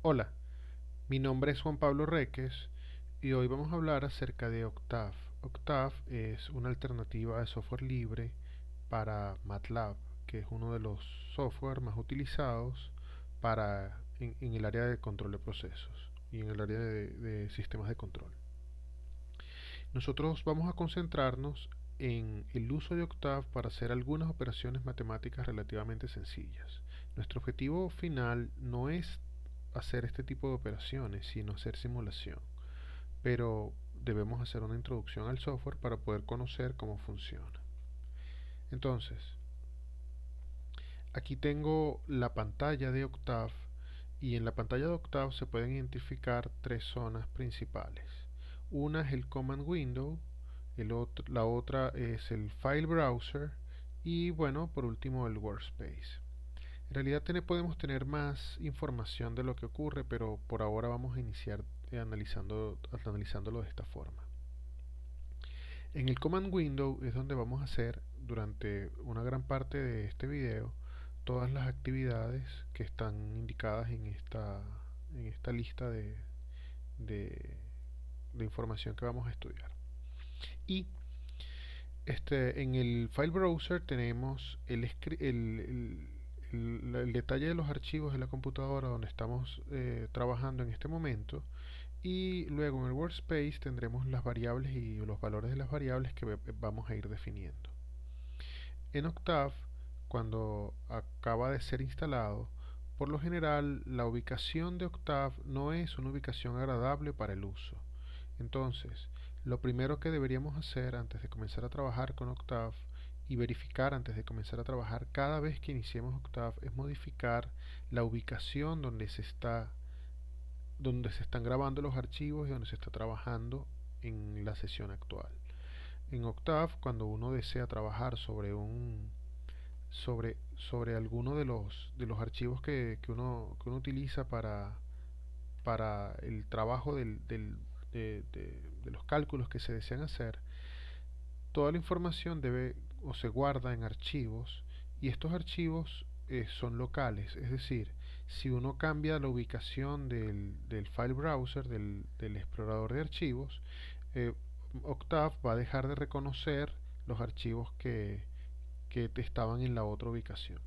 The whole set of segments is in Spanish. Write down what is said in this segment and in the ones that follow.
Hola, mi nombre es Juan Pablo Reques y hoy vamos a hablar acerca de Octave. Octave es una alternativa de software libre para MATLAB, que es uno de los software más utilizados en el área de control de procesos y en el área de sistemas de control. Nosotros vamos a concentrarnos en el uso de Octave para hacer algunas operaciones matemáticas relativamente sencillas. Nuestro objetivo final no es hacer este tipo de operaciones, sino hacer simulación. Pero debemos hacer una introducción al software para poder conocer cómo funciona. Entonces, aquí tengo la pantalla de Octave y en la pantalla de Octave se pueden identificar tres zonas principales. Una es el Command Window, la otra es el File Browser y bueno, por último el Workspace. En realidad podemos tener más información de lo que ocurre, pero por ahora vamos a iniciar analizándolo de esta forma. En el Command Window es donde vamos a hacer durante una gran parte de este video todas las actividades que están indicadas en esta lista de, de información que vamos a estudiar. Y en el File Browser tenemos el detalle de los archivos de la computadora donde estamos trabajando en este momento, y luego en el Workspace tendremos las variables y los valores de las variables que vamos a ir definiendo. En Octave, cuando acaba de ser instalado, por lo general la ubicación de Octave no es una ubicación agradable para el uso. Entonces, lo primero que deberíamos hacer antes de comenzar a trabajar con Octave y verificar antes de comenzar a trabajar cada vez que iniciemos Octave es modificar la ubicación donde se están grabando los archivos y donde se está trabajando en la sesión actual. En Octave, cuando uno desea trabajar sobre alguno de los archivos que uno utiliza para el trabajo de los cálculos que se desean hacer, toda la información debe o se guarda en archivos, y estos archivos son locales, es decir, si uno cambia la ubicación del file browser, del explorador de archivos, eh, Octave va a dejar de reconocer los archivos que estaban en la otra ubicación.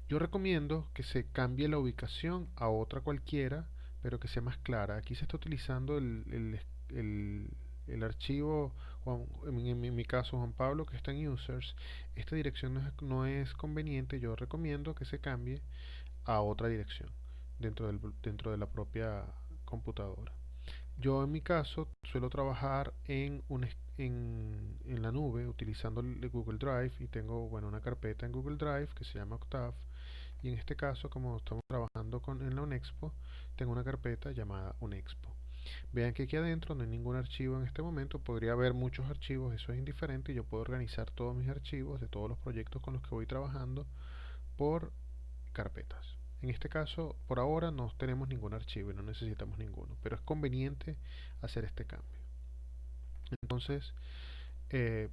Yo recomiendo que se cambie la ubicación a otra cualquiera, pero que sea más clara. Aquí se está utilizando el archivo, en mi caso Juan Pablo, que está en users. Esta dirección no es conveniente. Yo recomiendo que se cambie a otra dirección dentro de la propia computadora. Yo en mi caso suelo trabajar en la nube utilizando el Google Drive, y tengo bueno, una carpeta en Google Drive que se llama Octave, y en este caso, como estamos trabajando en la Unexpo, tengo una carpeta llamada Unexpo. Vean que aquí adentro no hay ningún archivo en este momento. Podría haber muchos archivos, eso es indiferente. Yo puedo organizar todos mis archivos de todos los proyectos con los que voy trabajando por carpetas. En este caso, por ahora no tenemos ningún archivo y no necesitamos ninguno, pero es conveniente hacer este cambio. Entonces,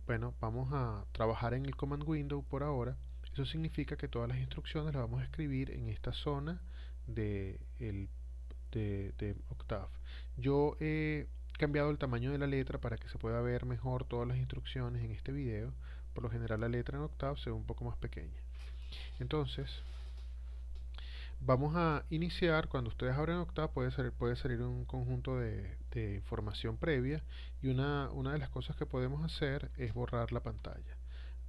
bueno, vamos a trabajar en el Command Window por ahora. Eso significa que todas las instrucciones las vamos a escribir en esta zona de, el, de Octave. Yo he cambiado el tamaño de la letra para que se pueda ver mejor todas las instrucciones en este video. Por lo general la letra en Octave se ve un poco más pequeña. Entonces, vamos a iniciar. Cuando ustedes abren Octave puede salir un conjunto de información previa, y una de las cosas que podemos hacer es borrar la pantalla.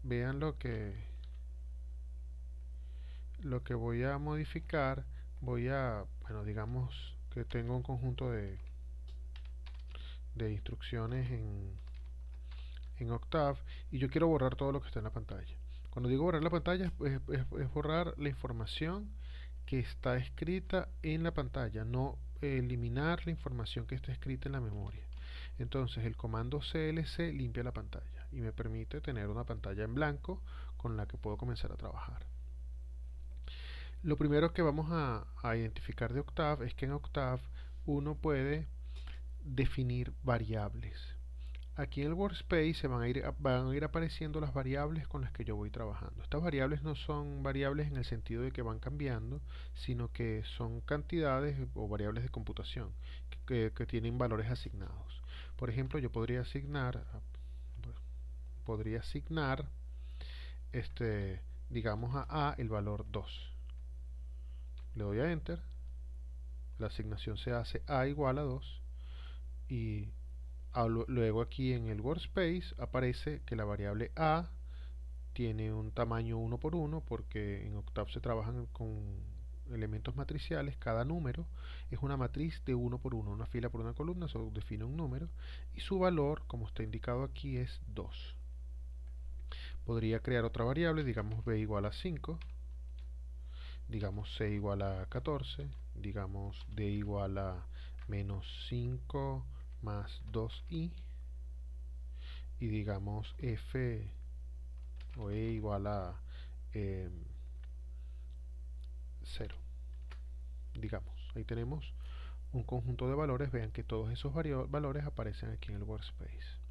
Vean lo que voy a modificar. Bueno, digamos que tengo un conjunto de instrucciones en Octave, y yo quiero borrar todo lo que está en la pantalla. Cuando digo borrar la pantalla es borrar la información que está escrita en la pantalla, no eliminar la información que está escrita en la memoria. Entonces el comando clc limpia la pantalla y me permite tener una pantalla en blanco con la que puedo comenzar a trabajar. Lo primero que vamos a identificar de Octave es que en Octave uno puede definir variables. Aquí en el workspace van a ir apareciendo las variables con las que yo voy trabajando. Estas variables no son variables en el sentido de que van cambiando, sino que son cantidades o variables de computación que tienen valores asignados. Por ejemplo, yo podría asignar este, digamos a el valor 2. Le doy a Enter, la asignación se hace a igual a 2 y luego aquí en el workspace aparece que la variable a tiene un tamaño 1 por 1 porque en Octave se trabajan con elementos matriciales. Cada número es una matriz de 1 por 1, una fila por una columna, eso define un número y su valor, como está indicado aquí, es 2. Podría crear otra variable, digamos b igual a 5, digamos c igual a 14, digamos d igual a menos 5 más 2i y digamos f o e igual a 0. Digamos, ahí tenemos un conjunto de valores. Vean que todos esos valores aparecen aquí en el workspace.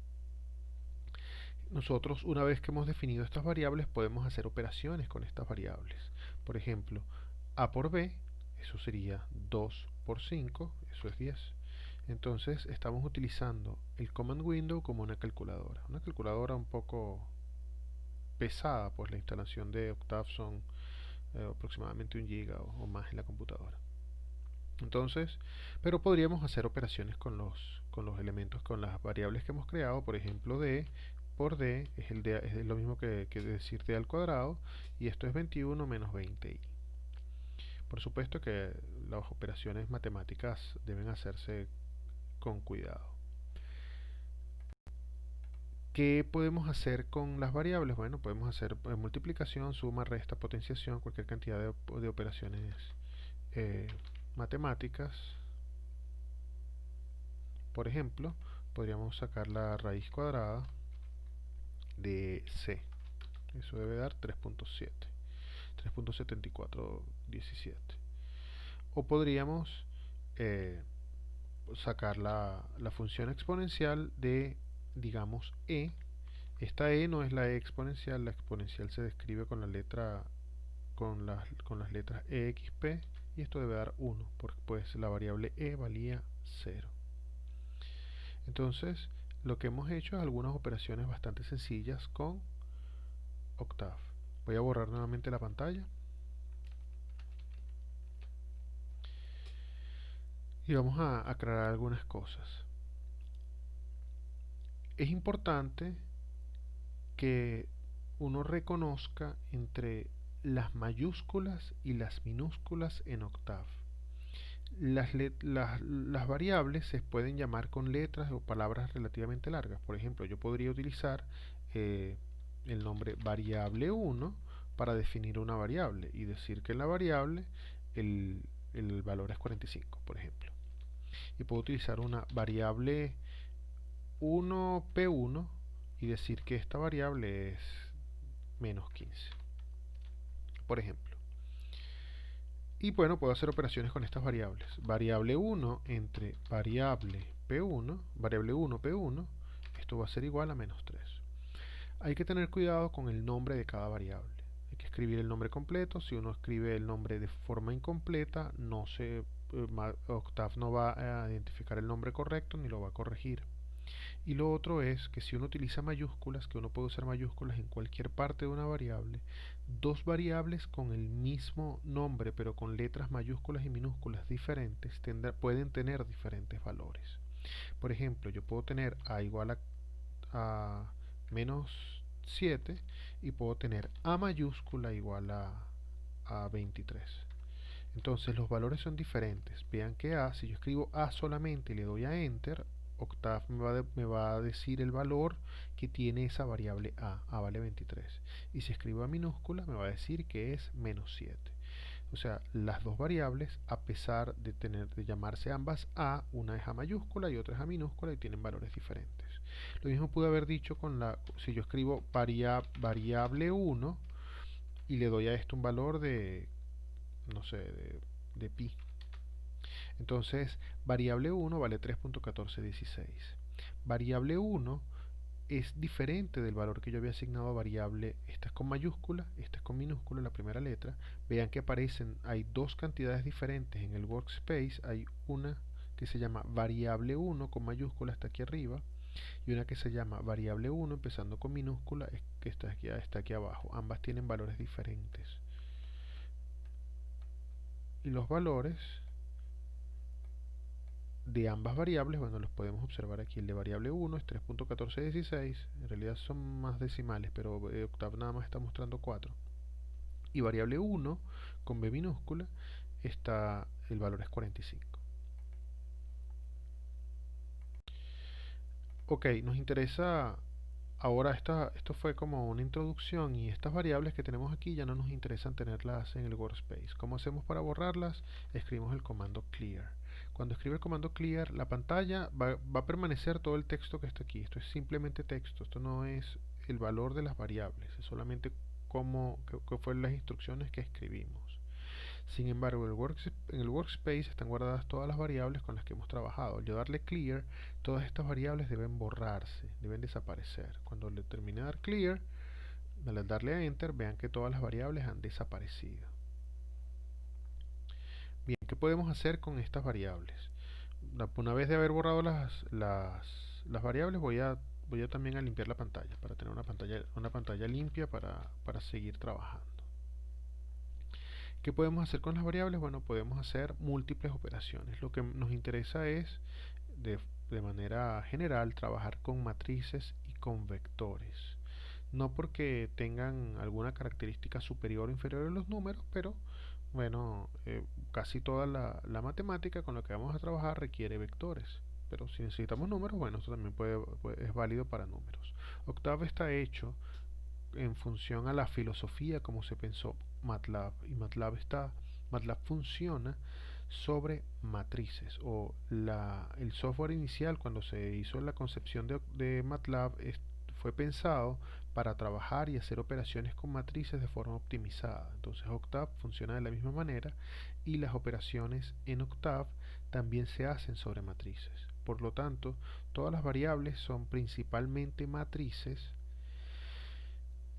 Nosotros, una vez que hemos definido estas variables, podemos hacer operaciones con estas variables. Por ejemplo, a por b, eso sería 2 por 5, eso es 10. Entonces estamos utilizando el command window como una calculadora un poco pesada, pues la instalación de Octave son aproximadamente 1 giga o más en la computadora. Entonces, pero podríamos hacer operaciones con los elementos, con las variables que hemos creado. Por ejemplo, d por d es lo mismo que decir d al cuadrado, y esto es 21 menos 20i. Por supuesto que las operaciones matemáticas deben hacerse con cuidado. ¿Qué podemos hacer con las variables? Bueno, podemos hacer multiplicación, suma, resta, potenciación, cualquier cantidad de operaciones eh, matemáticas. Por ejemplo, podríamos sacar la raíz cuadrada de c. Eso debe dar 3.7, 3.7417. O podríamos sacar la función exponencial de, digamos, e. Esta e no es la e exponencial. La exponencial se describe con la letra con las letras exp, y esto debe dar 1 porque pues la variable e valía 0. Entonces, lo que hemos hecho es algunas operaciones bastante sencillas con Octave. Voy a borrar nuevamente la pantalla y vamos a aclarar algunas cosas. Es importante que uno reconozca entre las mayúsculas y las minúsculas en Octave. Las variables se pueden llamar con letras o palabras relativamente largas. Por ejemplo, yo podría utilizar el nombre variable 1 para definir una variable y decir que en la variable el valor es 45, por ejemplo. Y puedo utilizar una variable 1p1 y decir que esta variable es menos 15, por ejemplo. Y bueno, puedo hacer operaciones con estas variables. Variable 1 entre variable p1, variable 1 p1, esto va a ser igual a menos 3. Hay que tener cuidado con el nombre de cada variable. Hay que escribir el nombre completo. Si uno escribe el nombre de forma incompleta, Octave no va a identificar el nombre correcto ni lo va a corregir. Y lo otro es que si uno utiliza mayúsculas, que uno puede usar mayúsculas en cualquier parte de una variable, dos variables con el mismo nombre pero con letras mayúsculas y minúsculas diferentes pueden tener diferentes valores. Por ejemplo, yo puedo tener a igual a menos 7 y puedo tener a mayúscula igual a 23. Entonces los valores son diferentes. Vean que a, si yo escribo a solamente y le doy a enter, Octave me va a decir el valor que tiene esa variable a vale 23. Y si escribo a minúscula me va a decir que es menos 7. O sea, las dos variables, a pesar de llamarse ambas a, una es a mayúscula y otra es a minúscula y tienen valores diferentes. Lo mismo pude haber dicho si yo escribo variable 1 y le doy a esto un valor de, no sé, de pi. Entonces, variable 1 vale 3.1416. Variable 1 es diferente del valor que yo había asignado a variable. Esta es con mayúscula, esta es con minúscula, la primera letra. Vean que aparecen, hay dos cantidades diferentes en el workspace. Hay una que se llama variable 1 con mayúscula, está aquí arriba, y una que se llama variable 1 empezando con minúscula, que está aquí abajo. Ambas tienen valores diferentes. Y los valores de ambas variables, bueno, los podemos observar aquí. El de variable 1 es 3.1416, en realidad son más decimales, pero Octave nada más está mostrando 4. Y variable 1 con B minúscula, el valor es 45. Ok, nos interesa ahora, esto fue como una introducción, y estas variables que tenemos aquí ya no nos interesan tenerlas en el workspace. ¿Cómo hacemos para borrarlas? Escribimos el comando clear. Cuando escribe el comando clear, la pantalla va a permanecer todo el texto que está aquí. Esto es simplemente texto, esto no es el valor de las variables, es solamente qué fueron las instrucciones que escribimos. Sin embargo, en el workspace están guardadas todas las variables con las que hemos trabajado. Al yo darle clear, todas estas variables deben borrarse, deben desaparecer. Cuando le termine de dar clear, al darle a enter, vean que todas las variables han desaparecido. Bien, ¿qué podemos hacer con estas variables? Una vez de haber borrado las variables, voy a también a limpiar la pantalla para tener una pantalla limpia para seguir trabajando. ¿Qué podemos hacer con las variables? Bueno, podemos hacer múltiples operaciones. Lo que nos interesa es, de manera general, trabajar con matrices y con vectores. No porque tengan alguna característica superior o inferior a los números, pero bueno, casi toda la matemática con la que vamos a trabajar requiere vectores. Pero si necesitamos números, bueno, esto también es válido para números. Octave está hecho en función a la filosofía como se pensó MATLAB, y MATLAB funciona sobre matrices, o el software inicial cuando se hizo la concepción de MATLAB fue pensado para trabajar y hacer operaciones con matrices de forma optimizada. Entonces Octave funciona de la misma manera, y las operaciones en Octave también se hacen sobre matrices. Por lo tanto, todas las variables son principalmente matrices,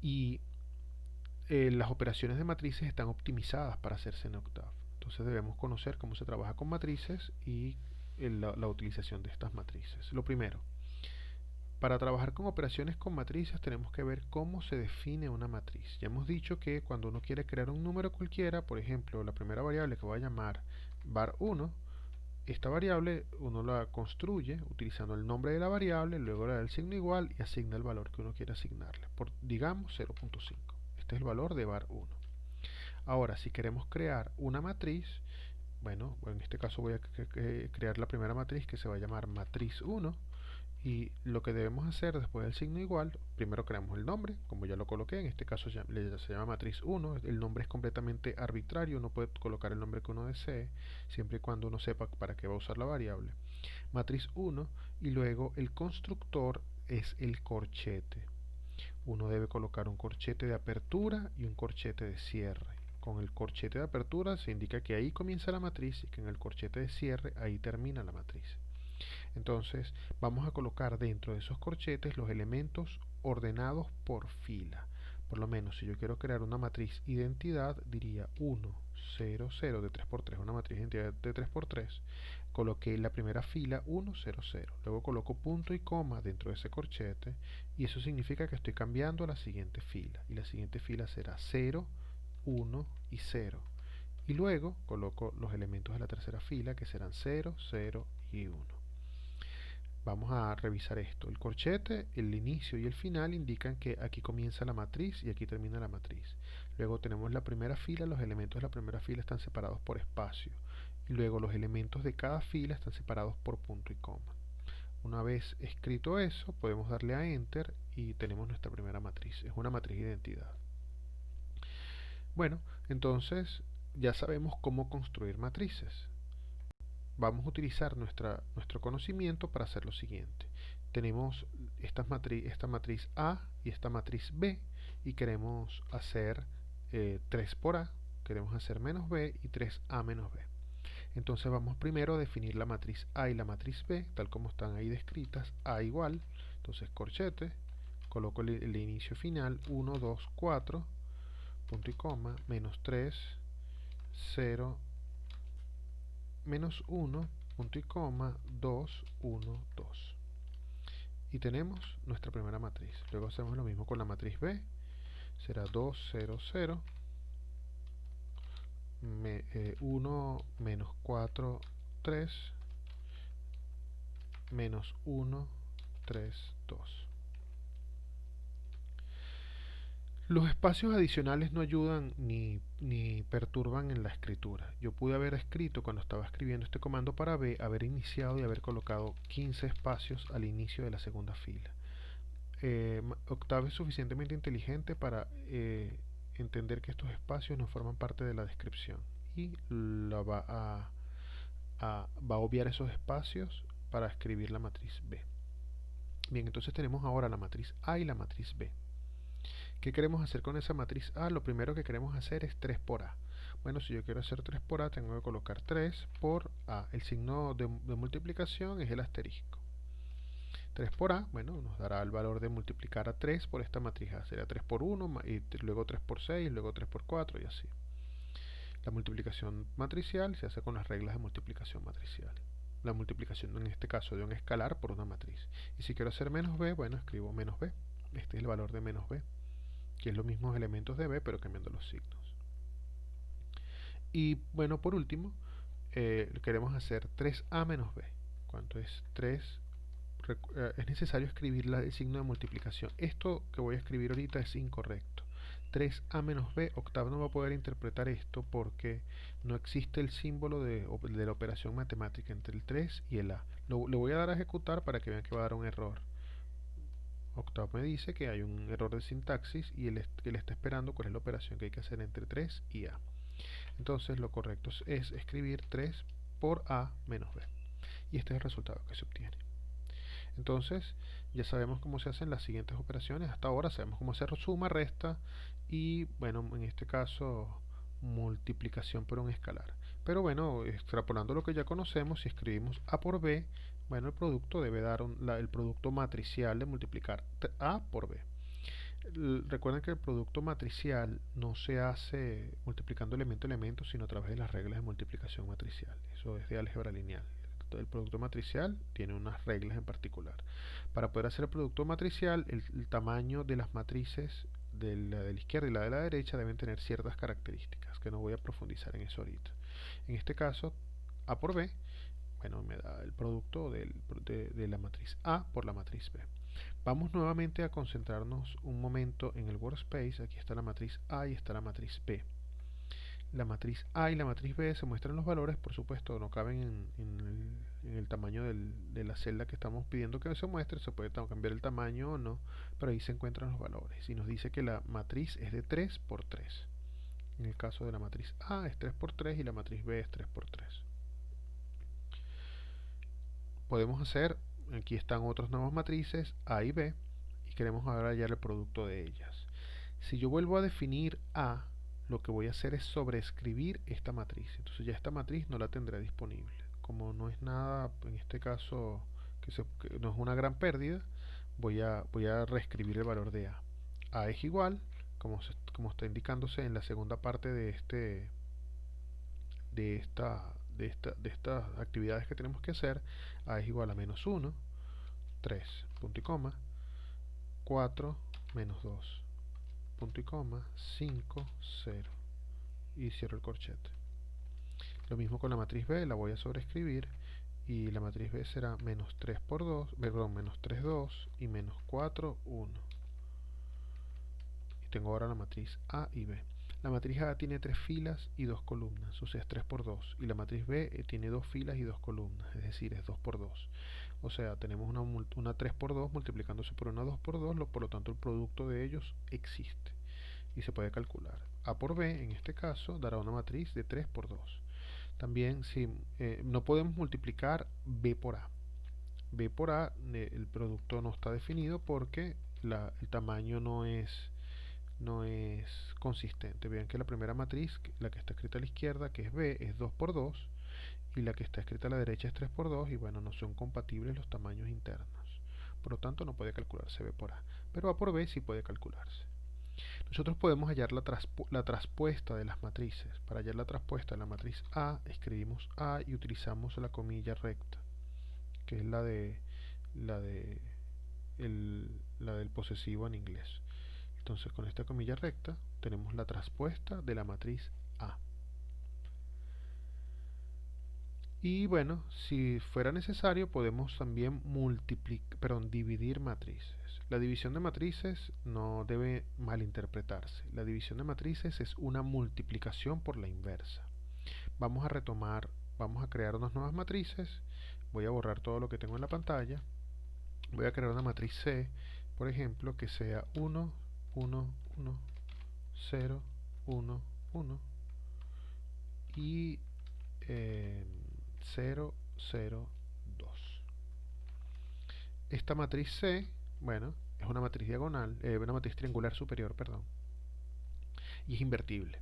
y las operaciones de matrices están optimizadas para hacerse en Octave. Entonces debemos conocer cómo se trabaja con matrices y la utilización de estas matrices. Lo primero, para trabajar con operaciones con matrices tenemos que ver cómo se define una matriz. Ya hemos dicho que cuando uno quiere crear un número cualquiera, por ejemplo, la primera variable que voy a llamar var1, esta variable uno la construye utilizando el nombre de la variable, luego le da el signo igual y asigna el valor que uno quiere asignarle, digamos 0.5. Este es el valor de var1. Ahora, si queremos crear una matriz, bueno, en este caso voy a crear la primera matriz, que se va a llamar matriz 1, y lo que debemos hacer después del signo igual, primero creamos el nombre, como ya lo coloqué, en este caso se llama matriz 1, el nombre es completamente arbitrario, uno puede colocar el nombre que uno desee, siempre y cuando uno sepa para qué va a usar la variable. Matriz 1, y luego el constructor es el corchete. Uno debe colocar un corchete de apertura y un corchete de cierre. Con el corchete de apertura se indica que ahí comienza la matriz, y que en el corchete de cierre ahí termina la matriz. Entonces vamos a colocar dentro de esos corchetes los elementos ordenados por fila. Por lo menos si yo quiero crear una matriz identidad, diría 1, 0, 0 de 3×3, una matriz identidad de 3×3. Coloqué la primera fila 1, 0, 0. Luego coloco punto y coma dentro de ese corchete, y eso significa que estoy cambiando a la siguiente fila. Y la siguiente fila será 0, 1 y 0. Y luego coloco los elementos de la tercera fila, que serán 0, 0 y 1. Vamos a revisar esto. El corchete, el inicio y el final indican que aquí comienza la matriz y aquí termina la matriz. Luego tenemos la primera fila, los elementos de la primera fila están separados por espacio. Y luego los elementos de cada fila están separados por punto y coma. Una vez escrito eso, podemos darle a Enter y tenemos nuestra primera matriz. Es una matriz de identidad. Bueno, entonces ya sabemos cómo construir matrices. Vamos a utilizar nuestro conocimiento para hacer lo siguiente. Tenemos esta matriz A y esta matriz B, y queremos hacer 3 por A, queremos hacer menos B y 3A menos B. Entonces vamos primero a definir la matriz A y la matriz B, tal como están ahí descritas. A igual, entonces corchete, coloco el inicio final, 1, 2, 4, punto y coma, menos 3, 0, menos 1, punto y coma, 2, 1, 2. Y tenemos nuestra primera matriz. Luego hacemos lo mismo con la matriz B. Será 2, 0, 0, 1, menos 4, 3, menos 1, 3, 2. Los espacios adicionales no ayudan ni perturban en la escritura. Yo pude haber escrito, cuando estaba escribiendo este comando para B, haber iniciado y haber colocado 15 espacios al inicio de la segunda fila. Octave es suficientemente inteligente para entender que estos espacios no forman parte de la descripción y va a obviar esos espacios para escribir la matriz B. Bien, entonces tenemos ahora la matriz A y la matriz B. ¿Qué queremos hacer con esa matriz A? Lo primero que queremos hacer es 3 por A. Bueno, si yo quiero hacer 3 por A, tengo que colocar 3 por A. El signo de multiplicación es el asterisco. 3 por A, bueno, nos dará el valor de multiplicar a 3 por esta matriz A. Será 3 por 1, y luego 3 por 6, luego 3 por 4 y así. La multiplicación matricial se hace con las reglas de multiplicación matricial. La multiplicación en este caso de un escalar por una matriz. Y si quiero hacer menos B, bueno, escribo menos B. Este es el valor de menos B, que es los mismos elementos de B, pero cambiando los signos. Y bueno, por último, queremos hacer 3A menos B. ¿Cuánto es 3? Es necesario escribir el signo de multiplicación. Esto que voy a escribir ahorita es incorrecto. 3A menos B, Octave no va a poder interpretar esto porque no existe el símbolo de la operación matemática entre el 3 y el A. Le voy a dar a ejecutar para que vean que va a dar un error. Octave me dice que hay un error de sintaxis y él está esperando cuál es la operación que hay que hacer entre 3 y A. Entonces lo correcto es escribir 3 por A menos B. Y este es el resultado que se obtiene. Entonces ya sabemos cómo se hacen las siguientes operaciones. Hasta ahora sabemos cómo hacer suma, resta y, bueno, en este caso multiplicación por un escalar. Pero bueno, extrapolando lo que ya conocemos, si escribimos A por B, bueno, el producto debe dar el producto matricial de multiplicar A por B. Recuerden que el producto matricial no se hace multiplicando elemento a elemento, sino a través de las reglas de multiplicación matricial. Eso es de álgebra lineal. El producto matricial tiene unas reglas en particular. Para poder hacer el producto matricial, el tamaño de las matrices de la izquierda y la de la derecha deben tener ciertas características, que no voy a profundizar en eso ahorita. En este caso, A por B, bueno, me da el producto de la matriz A por la matriz B. Vamos nuevamente a concentrarnos un momento en el workspace. Aquí está la matriz A y está la matriz B. La matriz A y la matriz B se muestran los valores, por supuesto, no caben en el tamaño de la celda que estamos pidiendo que se muestre. Se puede cambiar el tamaño o no, pero ahí se encuentran los valores. Y nos dice que la matriz es de 3 por 3. En el caso de la matriz A es 3 por 3 y la matriz B es 3 por 3. Podemos hacer, aquí están otras nuevas matrices, A y B, y queremos ahora hallar el producto de ellas. Si yo vuelvo a definir A, lo que voy a hacer es sobreescribir esta matriz. Entonces ya esta matriz no la tendré disponible. Como no es nada, en este caso, que no es una gran pérdida, voy a reescribir el valor de A. A es igual, como está indicándose en la segunda parte de estas actividades que tenemos que hacer. A es igual a menos 1, 3, punto y coma, 4, menos 2, punto y coma, 5, 0 y cierro el corchete. Lo mismo con la matriz B, la voy a sobreescribir y la matriz B será menos 3 por 2, perdón, menos 3, 2 y menos 4, 1. Y tengo ahora la matriz A y B. La matriz A tiene 3 filas y 2 columnas, o sea es 3 por 2, y la matriz B tiene 2 filas y 2 columnas, es decir, es 2 por 2. O sea, tenemos una 3 por 2 multiplicándose por una 2 por 2, por lo tanto el producto de ellos existe y se puede calcular. A por B, en este caso, dará una matriz de 3 por 2. También, si no podemos multiplicar B por A. B por A, el producto no está definido porque el tamaño no es consistente. Vean que la primera matriz, la que está escrita a la izquierda, que es B, es 2 por 2 y la que está escrita a la derecha es 3 por 2 y bueno, no son compatibles los tamaños internos. por lo tanto no puede calcularse B por A, pero A por B sí puede calcularse. Nosotros podemos hallar la traspuesta de las matrices. Para hallar la traspuesta de la matriz A, escribimos A y utilizamos la comilla recta, que es la de la del posesivo en inglés. Entonces, con esta comilla recta tenemos la traspuesta de la matriz A. Y bueno, si fuera necesario, podemos también dividir matrices. La división de matrices no debe malinterpretarse. La división de matrices es una multiplicación por la inversa. Vamos a retomar, vamos a crear unas nuevas matrices. Voy a borrar todo lo que tengo en la pantalla. Voy a crear una matriz C, por ejemplo, que sea 1, 1, 1, 0, 1, 1 y 0, 0, 2. Esta matriz C, bueno, es una matriz diagonal, una matriz triangular superior, perdón, y es invertible.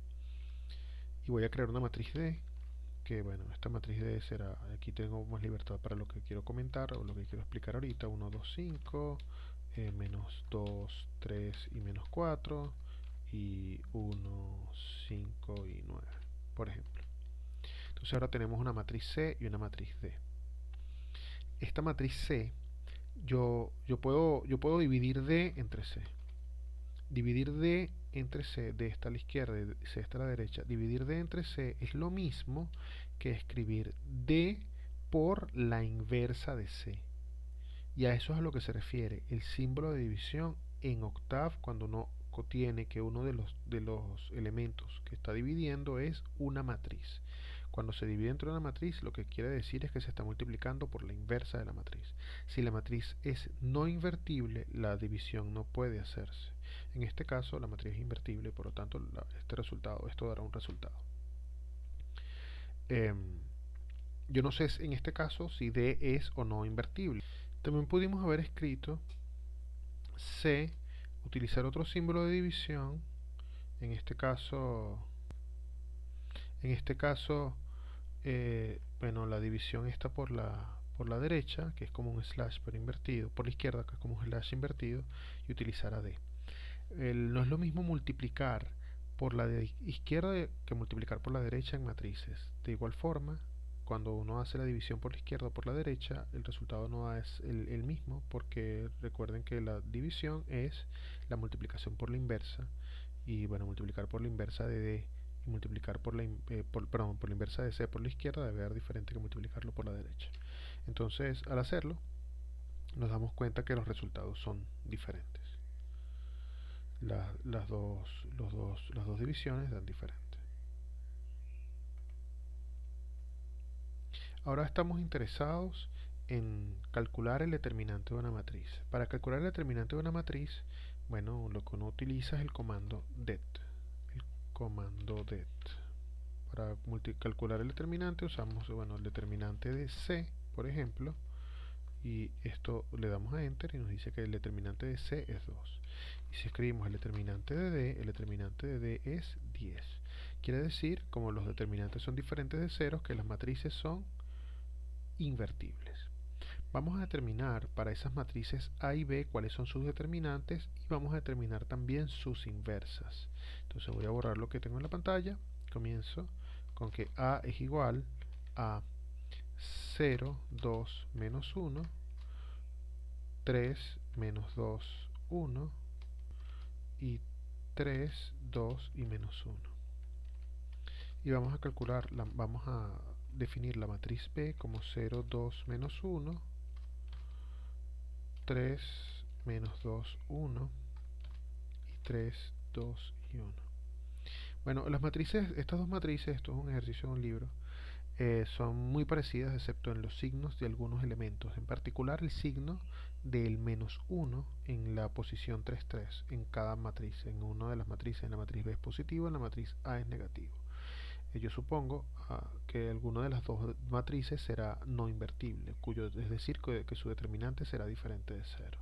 Y voy a crear una matriz D, que bueno, esta matriz D será, aquí tengo más libertad para lo que quiero comentar o lo que quiero explicar ahorita, 1, 2, 5, menos 2, 3 y menos 4, y 1, 5 y 9, por ejemplo. Entonces ahora tenemos una matriz C y una matriz D. Esta matriz C, yo puedo dividir D entre C. Dividir D entre C, D está a la izquierda y C está a la derecha. Dividir D entre C es lo mismo que escribir D por la inversa de C. Y a eso es a lo que se refiere el símbolo de división en octave, cuando uno tiene que uno de los elementos que está dividiendo es una matriz. Cuando se divide entre una matriz, lo que quiere decir es que se está multiplicando por la inversa de la matriz. Si la matriz es no invertible, la división no puede hacerse. En este caso, la matriz es invertible y por lo tanto esto dará un resultado. Yo no sé en este caso si D es o no invertible. También pudimos haber escrito C, utilizar otro símbolo de división, en este caso, bueno, la división está por la derecha, que es como un slash pero invertido, por la izquierda, que es como un slash invertido, y utilizar a D. No es lo mismo multiplicar por la de izquierda que multiplicar por la derecha en matrices. De igual forma, cuando uno hace la división por la izquierda o por la derecha, el resultado no es el mismo, porque recuerden que la división es la multiplicación por la inversa, y bueno, multiplicar por la inversa de D y multiplicar por la inversa de C por la izquierda debe ser diferente que multiplicarlo por la derecha. Entonces, al hacerlo, nos damos cuenta que los resultados son diferentes. Las dos divisiones dan diferente. Ahora estamos interesados en calcular el determinante de una matriz. Para calcular el determinante de una matriz, bueno, lo que uno utiliza es el comando det. El comando det. Para calcular el determinante usamos, bueno, el determinante de C, por ejemplo, y esto le damos a enter y nos dice que el determinante de C es 2. Y si escribimos el determinante de D, el determinante de D es 10. Quiere decir, como los determinantes son diferentes de ceros, que las matrices son invertibles. Vamos a determinar para esas matrices A y B cuáles son sus determinantes y vamos a determinar también sus inversas. Entonces voy a borrar lo que tengo en la pantalla. Comienzo con que A es igual a 0, 2, menos 1, 3, menos 2, 1 y 3, 2 y menos 1. Y vamos a vamos a definir la matriz B como 0, 2, menos 1, 3, menos 2, 1 y 3, 2 y 1. Bueno, las matrices, estas dos matrices, esto es un ejercicio de un libro, son muy parecidas excepto en los signos de algunos elementos, en particular el signo del menos 1 en la posición 3, 3 en cada matriz. En una de las matrices, en la matriz B es positivo, en la matriz A es negativo. Yo supongo que alguna de las dos matrices será no invertible, es decir, que su determinante será diferente de 0.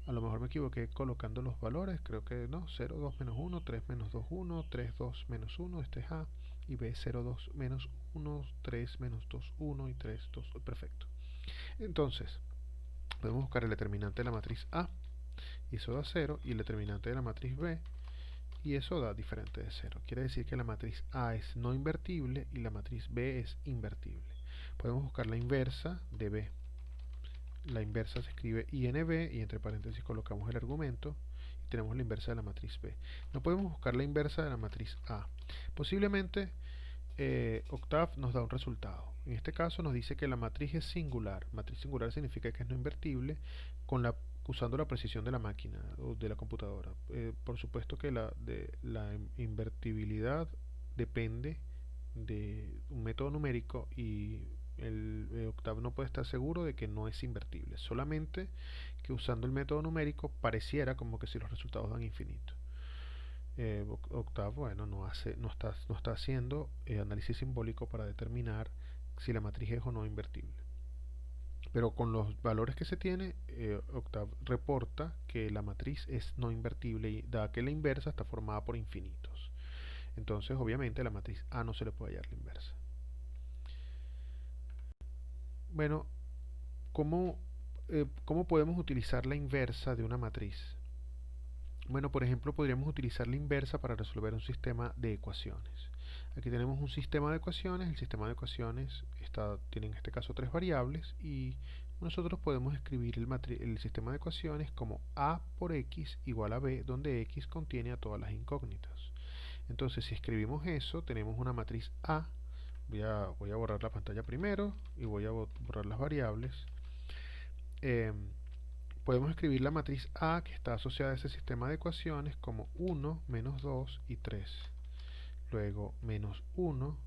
A lo mejor me equivoqué colocando los valores, creo que no, 0, 2, menos 1, 3, menos 2, 1, 3, 2, menos 1, este es A, y B, 0, 2, menos 1, 3, menos 2, 1 y 3, 2, perfecto. Entonces, podemos buscar el determinante de la matriz A, y eso da 0, y el determinante de la matriz B, y eso da diferente de 0. Quiere decir que la matriz A es no invertible y la matriz B es invertible. Podemos buscar la inversa de B. La inversa se escribe INB y entre paréntesis colocamos el argumento y tenemos la inversa de la matriz B. No podemos buscar la inversa de la matriz A. Posiblemente Octave nos da un resultado. En este caso nos dice que la matriz es singular. Matriz singular significa que es no invertible usando la precisión de la máquina o de la computadora. Por supuesto que la invertibilidad depende de un método numérico y el Octave no puede estar seguro de que no es invertible, solamente que usando el método numérico pareciera como que si los resultados dan infinito. Octave, bueno, no está haciendo análisis simbólico para determinar si la matriz es o no invertible. Pero con los valores que se tiene, Octave reporta que la matriz es no invertible y da que la inversa está formada por infinitos. Entonces, obviamente, a la matriz A no se le puede hallar la inversa. Bueno, ¿cómo podemos utilizar la inversa de una matriz? Bueno, por ejemplo, podríamos utilizar la inversa para resolver un sistema de ecuaciones. Aquí tenemos un sistema de ecuaciones. El sistema de ecuaciones tiene en este caso tres variables y nosotros podemos escribir el sistema de ecuaciones como a por x igual a b, donde x contiene a todas las incógnitas. Entonces, si escribimos eso, tenemos una matriz A. Voy a borrar la pantalla primero y voy a borrar las variables. Podemos escribir la matriz A que está asociada a ese sistema de ecuaciones como 1, menos 2 y 3. Luego menos 1,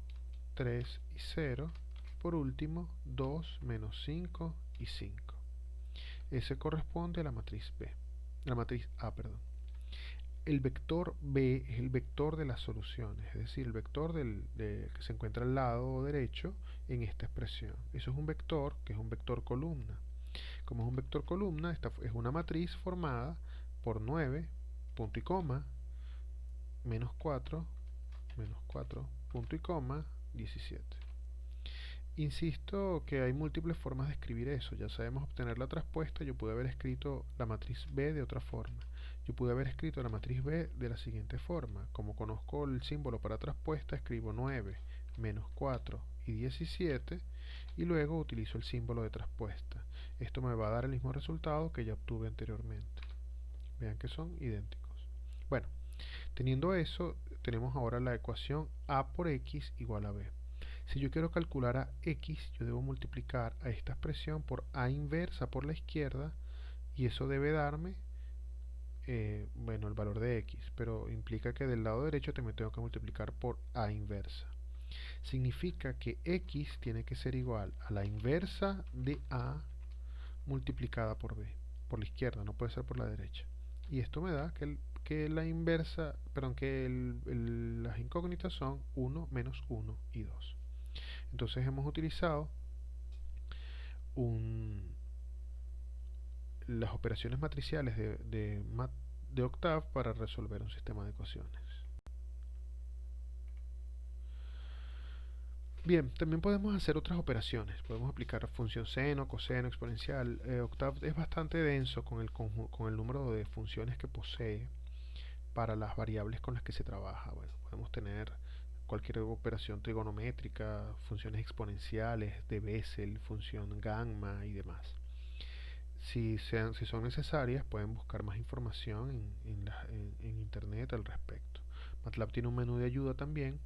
3 y 0. Y por último 2, menos 5 y 5. Ese corresponde a la matriz B. La matriz A, perdón. El vector B es el vector de las soluciones, es decir, el vector que se encuentra al lado derecho en esta expresión. Eso es un vector que es un vector columna. Como es un vector columna, esta es una matriz formada por 9, punto y coma, menos 4, punto y coma, 17. Insisto que hay múltiples formas de escribir eso. Ya sabemos obtener la traspuesta. Yo pude haber escrito la matriz B de otra forma. Yo pude haber escrito la matriz B de la siguiente forma. Como conozco el símbolo para traspuesta, escribo 9, menos 4 y 17 y luego utilizo el símbolo de traspuesta. Esto me va a dar el mismo resultado que ya obtuve anteriormente. Vean que son idénticos. Bueno, teniendo eso, tenemos ahora la ecuación A por X igual a B. Si yo quiero calcular a X, yo debo multiplicar a esta expresión por A inversa por la izquierda y eso debe darme bueno, el valor de X, pero implica que del lado derecho también tengo que multiplicar por A inversa. Significa que X tiene que ser igual a la inversa de A multiplicada por B, por la izquierda, no puede ser por la derecha. Y esto me da que la inversa, perdón, que las incógnitas son 1, menos 1 y 2. Entonces hemos utilizado las operaciones matriciales de Octave para resolver un sistema de ecuaciones. Bien, también podemos hacer otras operaciones. Podemos aplicar función seno, coseno, exponencial. Octave es bastante denso con el número de funciones que posee para las variables con las que se trabaja. Bueno, podemos tener cualquier operación trigonométrica, funciones exponenciales de Bessel, función gamma y demás. Si son necesarias, pueden buscar más información en internet al respecto. MATLAB tiene un menú de ayuda también.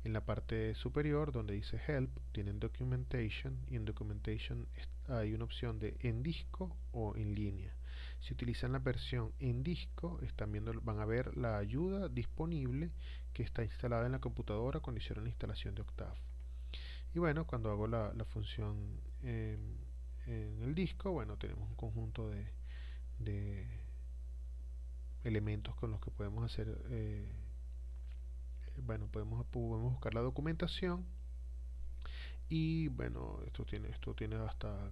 En la parte superior, donde dice Help, tienen Documentation y en Documentation hay una opción de en disco o en línea. Si utilizan la versión en disco, van a ver la ayuda disponible que está instalada en la computadora cuando hicieron la instalación de Octave. Y bueno, cuando hago la función en el disco, bueno, tenemos un conjunto de elementos con los que podemos hacer, bueno, podemos buscar la documentación y bueno, esto tiene hasta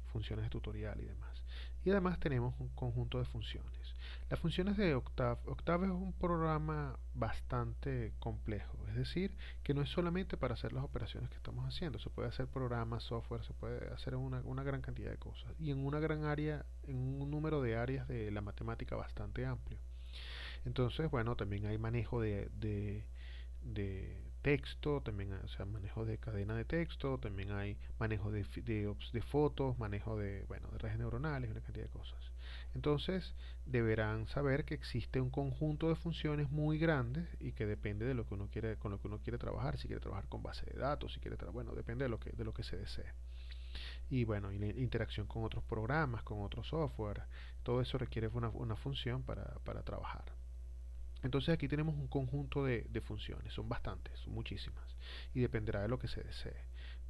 funciones de tutorial y demás. y además tenemos un conjunto de funciones. Las funciones de Octave. Octave es un programa bastante complejo, es decir, que no es solamente para hacer las operaciones que estamos haciendo, se puede hacer programas, software, se puede hacer una gran cantidad de cosas y en una gran área, en un número de áreas de la matemática bastante amplio. Entonces, bueno, también hay manejo de texto, también hay, o sea, manejo de cadena de texto, también hay manejo de fotos, manejo de, bueno, de redes neuronales, una cantidad de cosas. Entonces, deberán saber que existe un conjunto de funciones muy grandes y que depende de lo que uno quiere, con lo que uno quiere trabajar, si quiere trabajar con base de datos, si quiere bueno, depende de lo que se desee. Y bueno, y la interacción con otros programas, con otros software, todo eso requiere una función para trabajar. Entonces aquí tenemos un conjunto de funciones, son bastantes, son muchísimas, y dependerá de lo que se desee.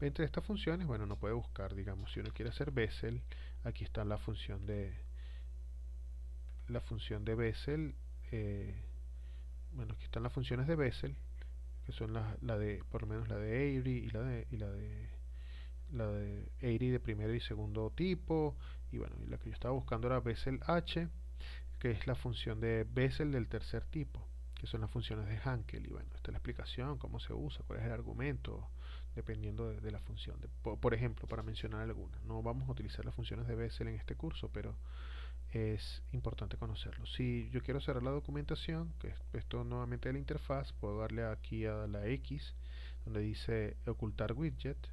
Entre estas funciones, bueno, uno puede buscar, digamos, si uno quiere hacer Bessel, aquí está la función de Bessel, eh, bueno, aquí están las funciones de Bessel, que son la de, por lo menos la de Airy la de Airy de primero y segundo tipo, y bueno, y la que yo estaba buscando era Bessel H, que es la función de Bessel del tercer tipo, que son las funciones de Hankel. Y bueno, esta es la explicación, cómo se usa, cuál es el argumento, dependiendo de la función. Por ejemplo, para mencionar alguna, no vamos a utilizar las funciones de Bessel en este curso, pero es importante conocerlo. Si yo quiero cerrar la documentación, que esto nuevamente de la interfaz, puedo darle aquí a la X, donde dice ocultar widget,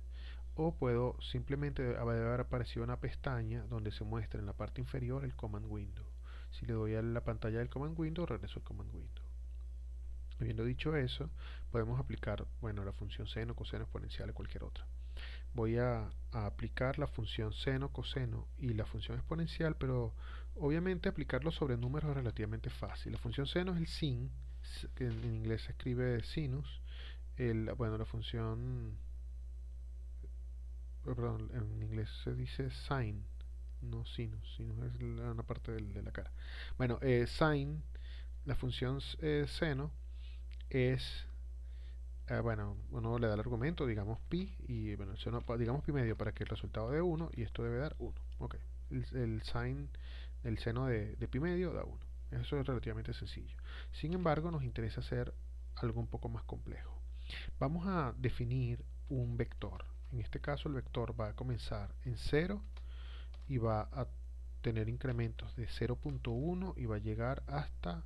o puedo simplemente haber aparecido una pestaña donde se muestra en la parte inferior el command window. Si le doy a la pantalla del command window, regreso al command window. Habiendo dicho eso, podemos aplicar, bueno, la función seno, coseno, exponencial o cualquier otra. Voy a aplicar la función seno, coseno y la función exponencial, pero obviamente aplicarlo sobre números es relativamente fácil. La función seno es el sin, que en inglés se escribe sinus. Bueno, la función, perdón, en inglés se dice sin, no sinus. Sinus es una parte de la cara. Bueno, sin, la función seno es, bueno, uno le da el argumento, digamos pi, y bueno, el seno, digamos pi medio para que el resultado dé 1, y esto debe dar 1. Ok, el sin, el seno de pi medio da 1. Eso es relativamente sencillo. Sin embargo, nos interesa hacer algo un poco más complejo. Vamos a definir un vector. En este caso, el vector va a comenzar en 0 y va a tener incrementos de 0.1 y va a llegar hasta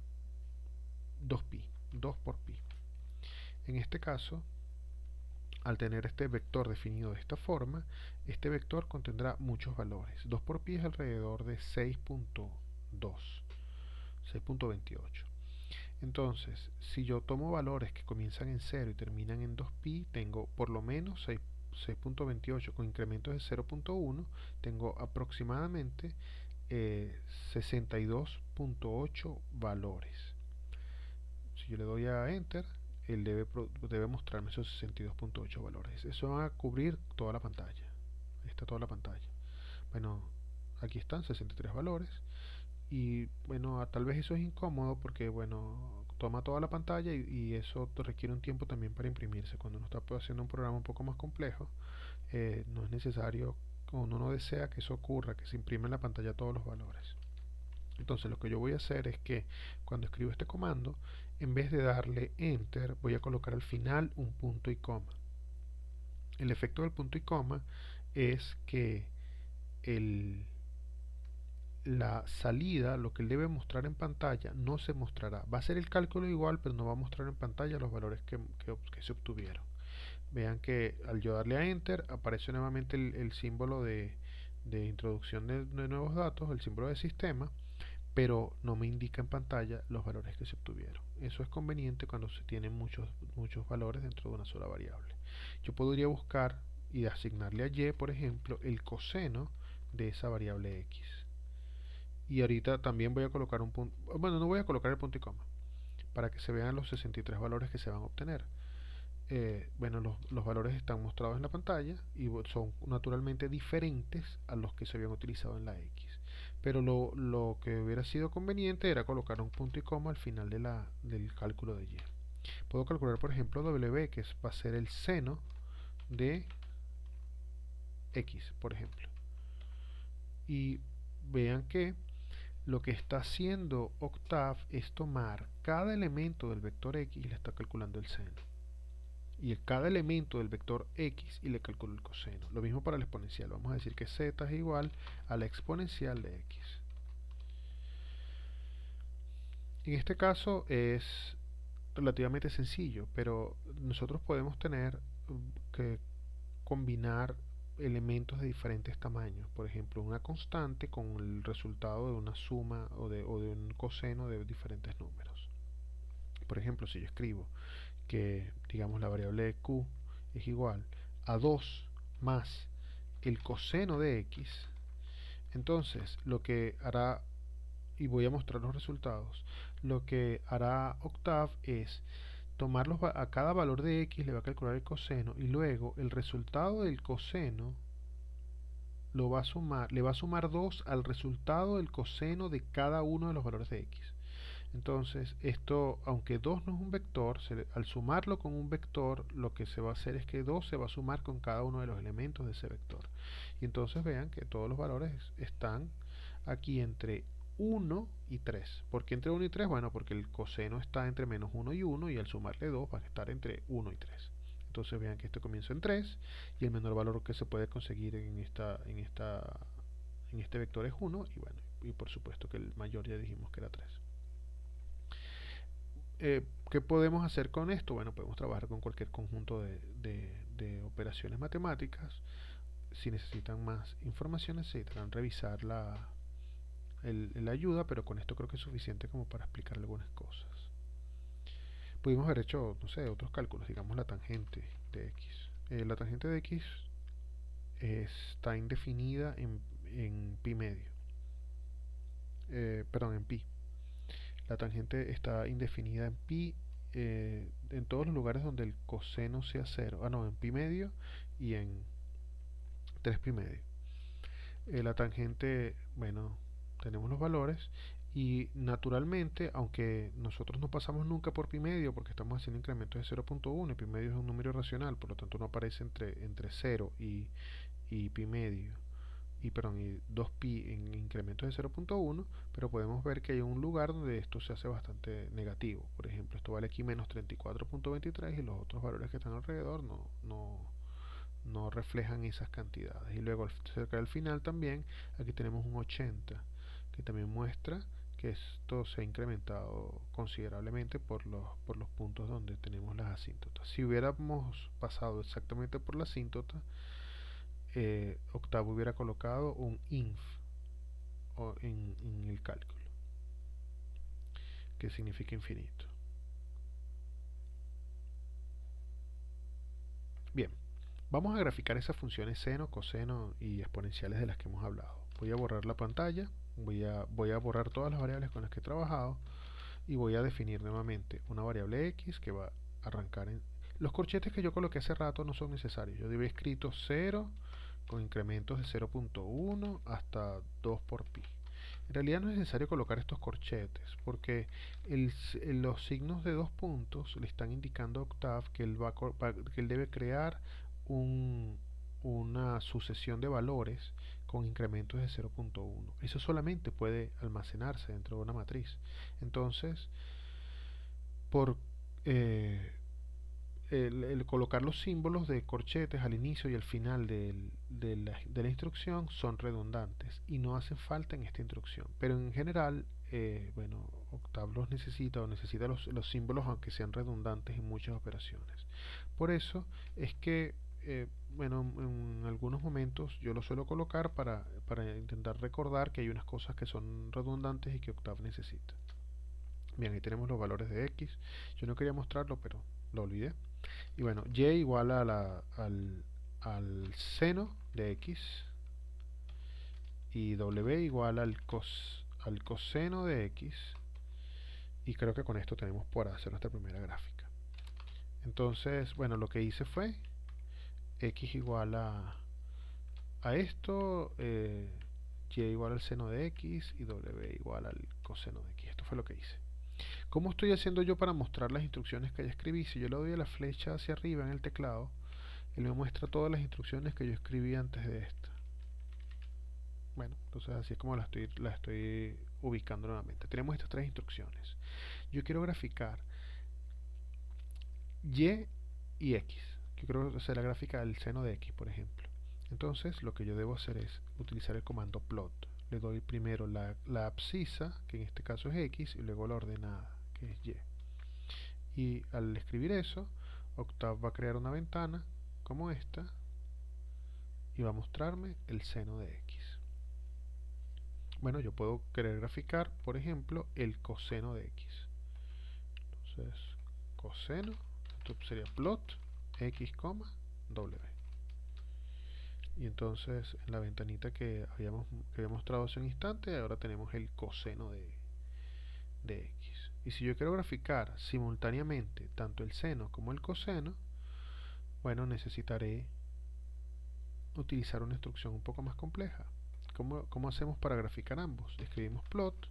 2pi, 2 por pi. En este caso, al tener este vector definido de esta forma, este vector contendrá muchos valores. 2 por pi es alrededor de 6.2, 6.28. Entonces, si yo tomo valores que comienzan en 0 y terminan en 2pi, tengo por lo menos 6.28 con incrementos de 0.1, tengo aproximadamente 62.8 valores. Si yo le doy a Enter, él debe mostrarme esos 62.8 valores. Eso va a cubrir toda la pantalla. Ahí está toda la pantalla. Bueno, aquí están 63 valores. Y bueno, tal vez eso es incómodo porque, bueno, toma toda la pantalla y eso requiere un tiempo también para imprimirse. Cuando uno está haciendo un programa un poco más complejo, no es necesario, cuando uno desea que eso ocurra, que se imprime en la pantalla todos los valores. Entonces lo que yo voy a hacer es que cuando escribo este comando, en vez de darle enter, voy a colocar al final un punto y coma. El efecto del punto y coma es que el, la salida, lo que él debe mostrar en pantalla, no se mostrará. Va a ser el cálculo igual, pero no va a mostrar en pantalla los valores que se obtuvieron. Vean que al yo darle a enter, aparece nuevamente el símbolo de introducción de nuevos datos, el símbolo de sistema, pero no me indica en pantalla los valores que se obtuvieron. Eso es conveniente cuando se tienen muchos valores dentro de una sola variable. Yo podría buscar y asignarle a y, por ejemplo, el coseno de esa variable x. Y ahorita también voy a colocar un punto, bueno, no voy a colocar el punto y coma, para que se vean los 63 valores que se van a obtener. Bueno, los valores están mostrados en la pantalla y son naturalmente diferentes a los que se habían utilizado en la X. Pero lo que hubiera sido conveniente era colocar un punto y coma al final del cálculo de Y. Puedo calcular, por ejemplo, W, que va a ser el seno de X, por ejemplo. Y vean que lo que está haciendo Octave es tomar cada elemento del vector x y le está calculando el seno. Y cada elemento del vector x y le calculo el coseno. Lo mismo para el exponencial. Vamos a decir que z es igual a la exponencial de x. En este caso es relativamente sencillo, pero nosotros podemos tener que combinar elementos de diferentes tamaños. Por ejemplo, una constante con el resultado de una suma o de un coseno de diferentes números. Por ejemplo, si yo escribo que, digamos, la variable q es igual a 2 más el coseno de x, entonces lo que hará, y voy a mostrar los resultados, lo que hará Octave es tomar a cada valor de x le va a calcular el coseno y luego el resultado del coseno lo va a sumar, le va a sumar 2 al resultado del coseno de cada uno de los valores de x. Entonces, esto, aunque 2 no es un vector, al sumarlo con un vector, lo que se va a hacer es que 2 se va a sumar con cada uno de los elementos de ese vector. Y entonces vean que todos los valores están aquí entre 1 y 3. ¿Por qué entre 1 y 3? Bueno, porque el coseno está entre menos 1 y 1 y al sumarle 2 va a estar entre 1 y 3. Entonces vean que esto comienza en 3 y el menor valor que se puede conseguir en este vector es 1 y bueno, y por supuesto que el mayor ya dijimos que era 3. ¿Qué podemos hacer con esto? Bueno, podemos trabajar con cualquier conjunto de operaciones matemáticas. Si necesitan más información, necesitarán revisar la ayuda, pero con esto creo que es suficiente como para explicar algunas cosas. Pudimos haber hecho, no sé, otros cálculos, digamos la tangente de x. La tangente de x está indefinida en pi medio. Perdón, en pi. La tangente está indefinida en pi en todos los lugares donde el coseno sea 0. No, en pi medio y en 3 pi medio. La tangente, bueno, tenemos los valores y naturalmente, aunque nosotros no pasamos nunca por pi medio porque estamos haciendo incrementos de 0.1 y pi medio es un número irracional, por lo tanto no aparece entre 0 y pi medio y 2pi en incrementos de 0.1, pero podemos ver que hay un lugar donde esto se hace bastante negativo. Por ejemplo, esto vale aquí menos 34.23 y los otros valores que están alrededor no reflejan esas cantidades. Y luego cerca del final también, aquí tenemos un 80, que también muestra que esto se ha incrementado considerablemente por los puntos donde tenemos las asíntotas. Si hubiéramos pasado exactamente por la asíntota, Octave hubiera colocado un inf en el cálculo, que significa infinito. Bien, vamos a graficar esas funciones seno, coseno y exponenciales de las que hemos hablado. Voy a borrar la pantalla, voy a borrar todas las variables con las que he trabajado y voy a definir nuevamente una variable x que va a arrancar en... Los corchetes que yo coloqué hace rato no son necesarios. Yo había escrito 0 con incrementos de 0.1 hasta 2 por pi. En realidad no es necesario colocar estos corchetes porque los signos de 2 puntos le están indicando a Octave que él debe crear una sucesión de valores con incrementos de 0.1. Eso solamente puede almacenarse dentro de una matriz. Entonces, por el colocar los símbolos de corchetes al inicio y al final de la instrucción son redundantes y no hacen falta en esta instrucción, pero en general bueno, Octave los necesita o necesita los símbolos aunque sean redundantes en muchas operaciones. Por eso es que bueno, en algunos momentos yo lo suelo colocar para intentar recordar que hay unas cosas que son redundantes y que Octave necesita. Bien, ahí tenemos los valores de x. Yo no quería mostrarlo, pero lo olvidé. Y bueno, y igual a al seno de x y w igual al coseno de x. Y creo que con esto tenemos por hacer nuestra primera gráfica. Entonces, bueno, lo que hice fue x igual a esto, y igual al seno de x y w igual al coseno de x. Esto fue lo que hice. ¿Cómo estoy haciendo yo para mostrar las instrucciones que ya escribí? Si yo le doy a la flecha hacia arriba en el teclado, él me muestra todas las instrucciones que yo escribí antes de esta. Bueno, entonces así es como la estoy ubicando nuevamente. Tenemos estas tres instrucciones. Yo quiero graficar y y x. Yo quiero hacer la gráfica del seno de x, por ejemplo. Entonces lo que yo debo hacer es utilizar el comando plot. Le doy primero la abscisa, que en este caso es x, y luego la ordenada, que es y. Y al escribir eso, Octave va a crear una ventana como esta y va a mostrarme el seno de x. Bueno, yo puedo querer graficar, por ejemplo, el coseno de x. Entonces, coseno, esto sería plot x, w. Y entonces en la ventanita que había mostrado hace un instante, ahora tenemos el coseno de x. Y si yo quiero graficar simultáneamente tanto el seno como el coseno, bueno, necesitaré utilizar una instrucción un poco más compleja. ¿Cómo hacemos para graficar ambos? Escribimos plot,